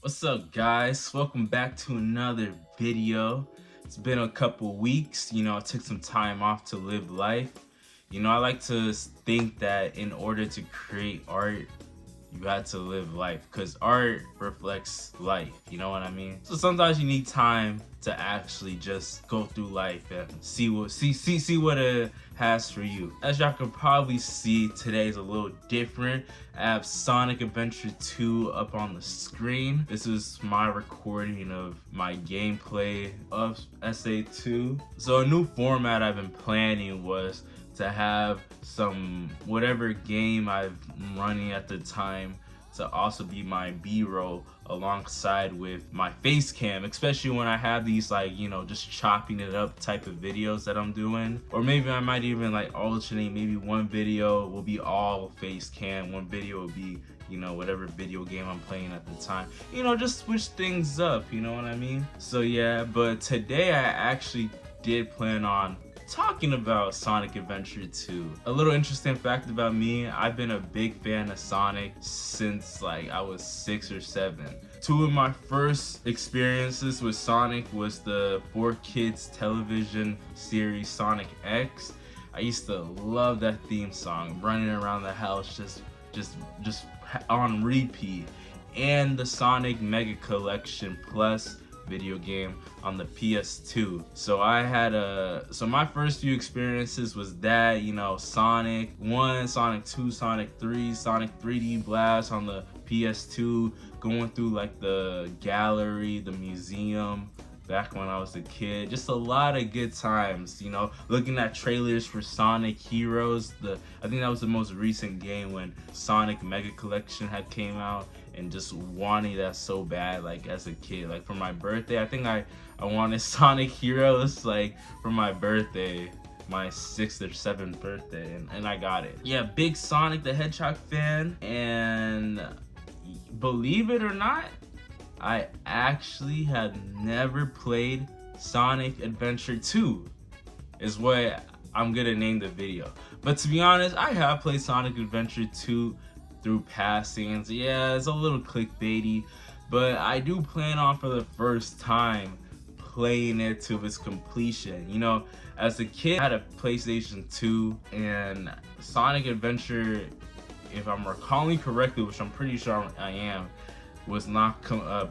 What's up, guys? Welcome back to another video. It's been a couple weeks. I took some time off to live life. I like to think that in order to create art, you got to live life because art reflects life. You know what I mean? So sometimes you need time to actually just go through life and see what it has for you. As y'all can probably see, today's a little different. I have Sonic Adventure 2 up on the screen. This is my recording of my gameplay of SA2. So a new format I've been planning was to have some whatever game I'm running at the time to also be my B-roll alongside with my face cam, especially when I have these just chopping it up type of videos that I'm doing. Or maybe I might even alternate, maybe one video will be all face cam, one video will be whatever video game I'm playing at the time. Just switch things up, you know what I mean? So yeah, but today I actually did plan on talking about Sonic Adventure 2. A little interesting fact about me, I've been a big fan of Sonic since I was 6 or 7. Two of my first experiences with Sonic was the 4Kids television series Sonic X. I used to love that theme song, running around the house just on repeat. And the Sonic Mega Collection Plus video game on the PS2. So I had so my first few experiences was that, Sonic 1, Sonic 2, Sonic 3, Sonic 3D Blast on the PS2, going through the gallery, the museum, back when I was a kid. Just a lot of good times, looking at trailers for Sonic Heroes. I think that was the most recent game when Sonic Mega Collection had came out, and just wanting that so bad as a kid. For my birthday, I think I wanted Sonic Heroes for my birthday, my 6th or 7th birthday, and I got it. Yeah, big Sonic the Hedgehog fan, and believe it or not, I actually had never played Sonic Adventure 2, is what I'm gonna name the video. But to be honest, I have played Sonic Adventure 2 through passings. Yeah, it's a little clickbaity, but I do plan on for the first time playing it to its completion. As a kid, I had a PlayStation 2, and Sonic Adventure, if I'm recalling correctly, which I'm pretty sure I am, was not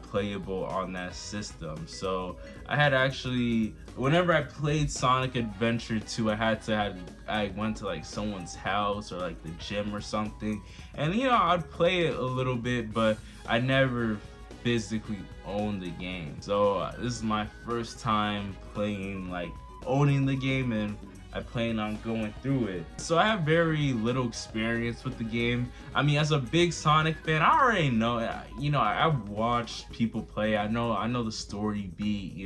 playable on that system. So I had actually, whenever I played Sonic Adventure 2, I went to someone's house or the gym or something, and I'd play it a little bit, but I never physically owned the game. So this is my first time playing, owning the game, and I plan on going through it. So I have very little experience with the game. I mean, as a big Sonic fan, I already know, I've watched people play. I know the story beat,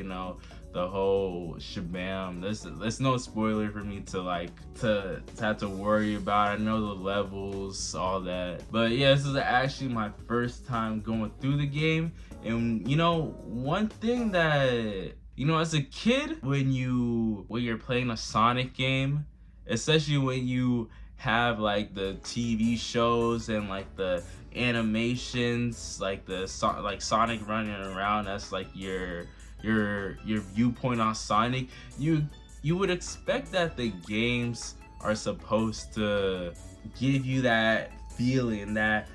the whole shabam. There's no spoiler for me to have to worry about. I know the levels, all that. But yeah, this is actually my first time going through the game. And one thing that, as a kid, when you're playing a Sonic game, especially when you have the TV shows and the animations, Sonic running around, that's your viewpoint on Sonic, you would expect that the games are supposed to give you that feeling, that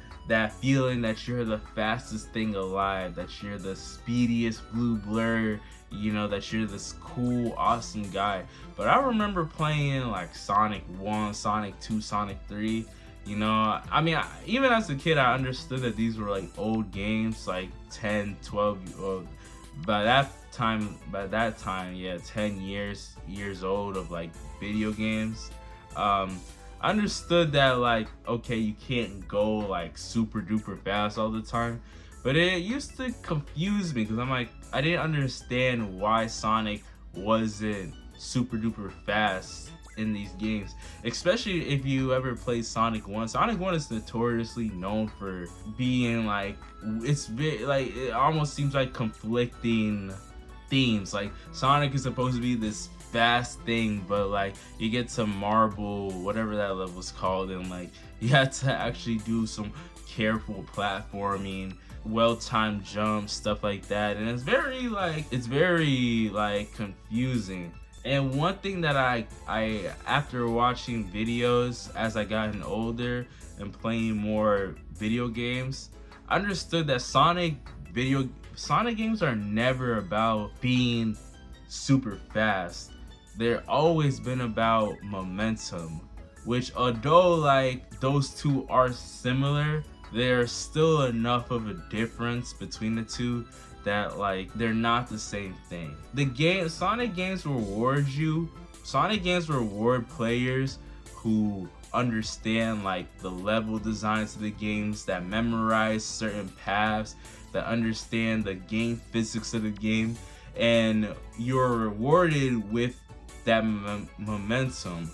feeling that you're the fastest thing alive, that you're the speediest blue blur, that you're this cool, awesome guy. But I remember playing Sonic 1, Sonic 2, Sonic 3. I mean, even as a kid, I understood that these were old games, 10, 12, by that time, yeah, 10 years old of video games. I understood that okay, you can't go super duper fast all the time, but it used to confuse me because I didn't understand why Sonic wasn't super duper fast in these games, especially if you ever played Sonic 1. Sonic 1 is notoriously known for being it almost seems like conflicting themes. Sonic is supposed to be this fast thing, but you get to Marble, whatever that level's called, and you have to actually do some careful platforming well-timed jumps, stuff like that, and it's very like confusing. And one thing that I after watching videos as I gotten older and playing more video games, I understood that Sonic games are never about being super fast. They're always been about momentum, which although like those two are similar, there's still enough of a difference between the two that like they're not the same thing. Sonic games reward players who understand like the level designs of the games, that memorize certain paths, that understand the game physics of the game, and you're rewarded with that momentum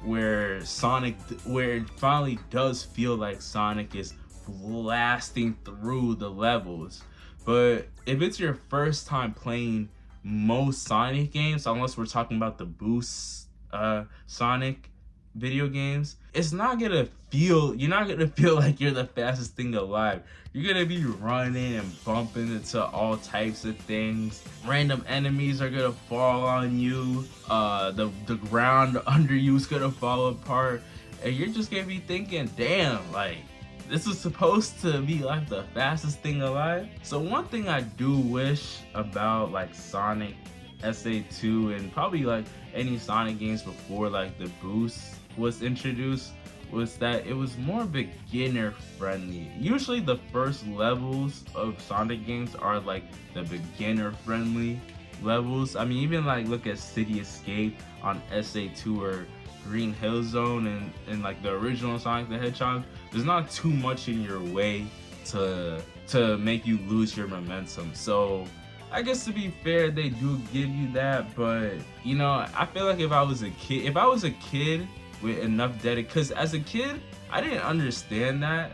where it finally does feel like Sonic is blasting through the levels. But if it's your first time playing most Sonic games, unless we're talking about the Boost Sonic video games, you're not gonna feel like you're the fastest thing alive. You're gonna be running and bumping into all types of things. Random enemies are gonna fall on you. The ground under you is gonna fall apart, and you're just gonna be thinking, damn, like this is supposed to be like the fastest thing alive. So one thing I do wish about like Sonic SA2 and probably like any Sonic games before like the Boost was introduced was that it was more beginner friendly. Usually the first levels of Sonic games are like the beginner friendly levels. I mean, even like look at City Escape on SA2 or Green Hill Zone and like the original Sonic the Hedgehog. There's not too much in your way to make you lose your momentum. So I guess to be fair, they do give you that, but you know, I feel like if I was a kid with enough dedication, because as a kid I didn't understand that,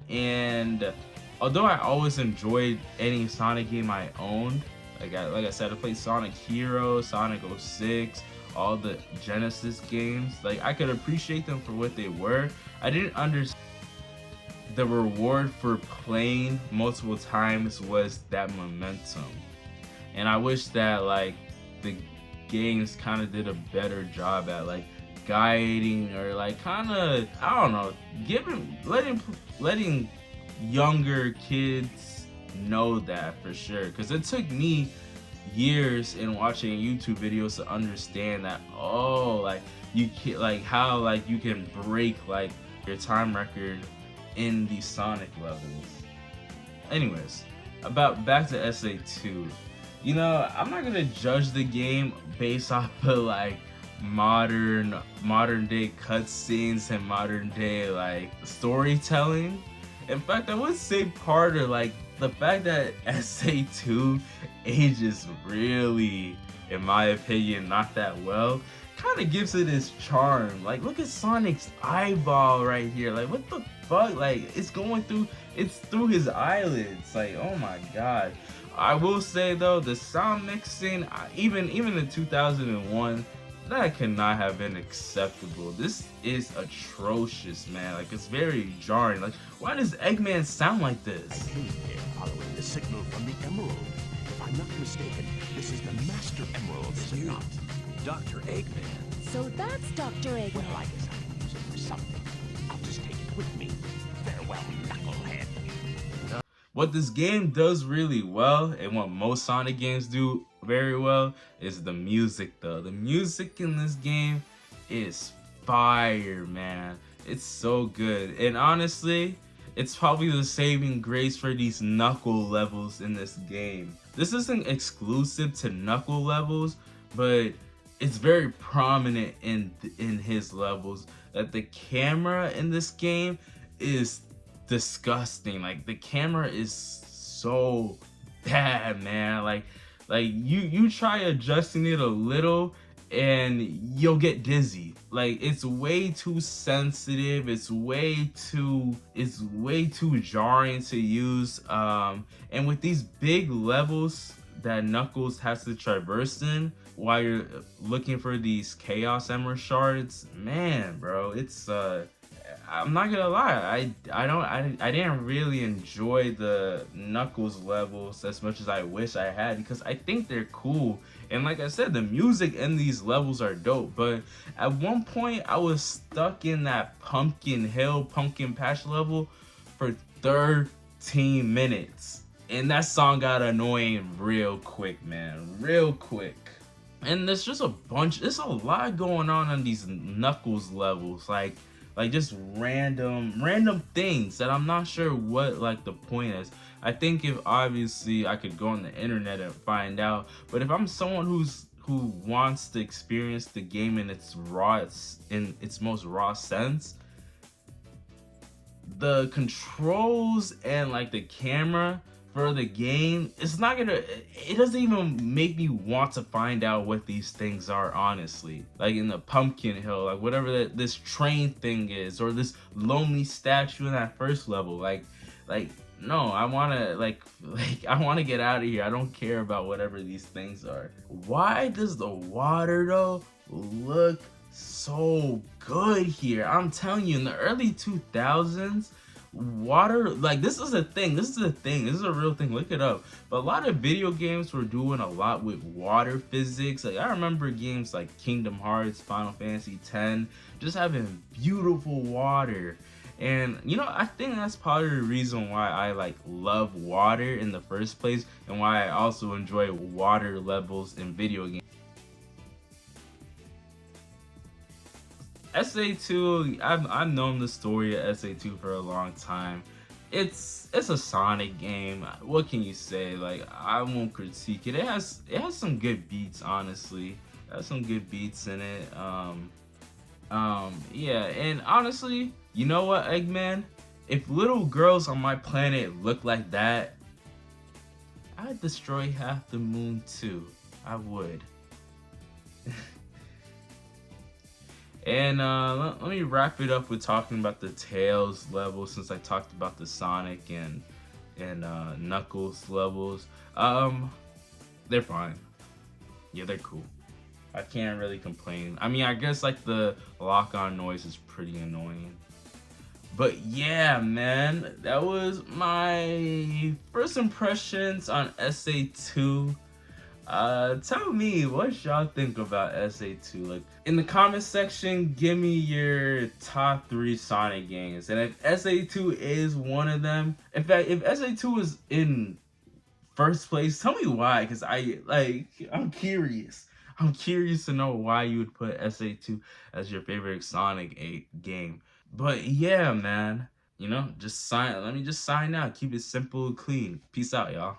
and although I always enjoyed any Sonic game I owned, like I said, I played Sonic Hero, Sonic 06, all the Genesis games, like I could appreciate them for what they were. I didn't understand the reward for playing multiple times was that momentum, and I wish that like the games kind of did a better job at like guiding or like kind of, I don't know, letting younger kids know that for sure, because it took me years in watching YouTube videos to understand that, oh, like you can, like how like you can break like your time record in the Sonic levels. Anyways, back to SA2. You know, I'm not gonna judge the game based off of like modern day cutscenes and modern day like storytelling. In fact, I would say part of like the fact that SA2 ages really, in my opinion, not that well, kind of gives it its charm. Like, look at Sonic's eyeball right here. Like, what the fuck? Like, it's through his eyelids. Like, oh my god. I will say though, the sound mixing, even in 2001, that could not have been acceptable. This is atrocious, man. Like, it's very jarring. Like, why does Eggman sound like this? I came here following the signal from the Emerald. If I'm not mistaken, this is the Master Emerald, is it not? Dr. Eggman. So that's Dr. Eggman. Well, I guess I can use it for something. I'll just take it with me. Farewell, knucklehead. What this game does really well, and what most Sonic games do very well, is the music though. The music in this game is fire, man. It's so good. And honestly, it's probably the saving grace for these Knuckle levels in this game. This isn't exclusive to Knuckle levels, but it's very prominent in his levels that the camera in this game is disgusting. Like, the camera is so bad, man. Like you try adjusting it a little and you'll get dizzy. Like, it's way too sensitive, it's way too jarring to use, and with these big levels that Knuckles has to traverse in while you're looking for these Chaos Emerald shards, man, bro, it's I'm not gonna lie, I didn't really enjoy the Knuckles levels as much as I wish I had, because I think they're cool. And like I said, the music in these levels are dope. But at one point I was stuck in that Pumpkin Hill, Pumpkin Patch level for 13 minutes. And that song got annoying real quick, man. Real quick. And there's just there's a lot going on these Knuckles levels, like just random things that I'm not sure what like the point is. I think if obviously I could go on the internet and find out, but if I'm someone who wants to experience the game in its most raw sense, the controls and like the camera for the game, it doesn't even make me want to find out what these things are, honestly. Like in the Pumpkin Hill, like whatever this train thing is, or this lonely statue in that first level, like no, I want to I want to get out of here. I don't care about whatever these things are. Why does the water though look so good here? I'm telling you, in the early 2000s, water, like, this is a thing. This is a real thing. Look it up. But a lot of video games were doing a lot with water physics. Like, I remember games like Kingdom Hearts, Final Fantasy X, just having beautiful water. And you know, I think that's probably the reason why I like love water in the first place, and why I also enjoy water levels in video games. SA2, I've known the story of SA2 for a long time. It's a Sonic game. What can you say? Like, I won't critique it. It has some good beats, honestly. It has some good beats in it. Yeah, and honestly, you know what, Eggman? If little girls on my planet look like that, I'd destroy half the moon too. I would. And let me wrap it up with talking about the Tails level, since I talked about the Sonic and Knuckles levels. They're fine. Yeah, they're cool. I can't really complain. I mean, I guess like the lock-on noise is pretty annoying. But yeah, man, that was my first impressions on SA2. Tell me what y'all think about SA2. Like, in the comment section, give me your top 3 Sonic games. And if SA2 is one of them, in fact, if SA2 is in first place, tell me why, because I'm curious. I'm curious to know why you would put SA2 as your favorite Sonic 8 game. But yeah, man, you know, let me just sign out. Keep it simple, clean. Peace out, y'all.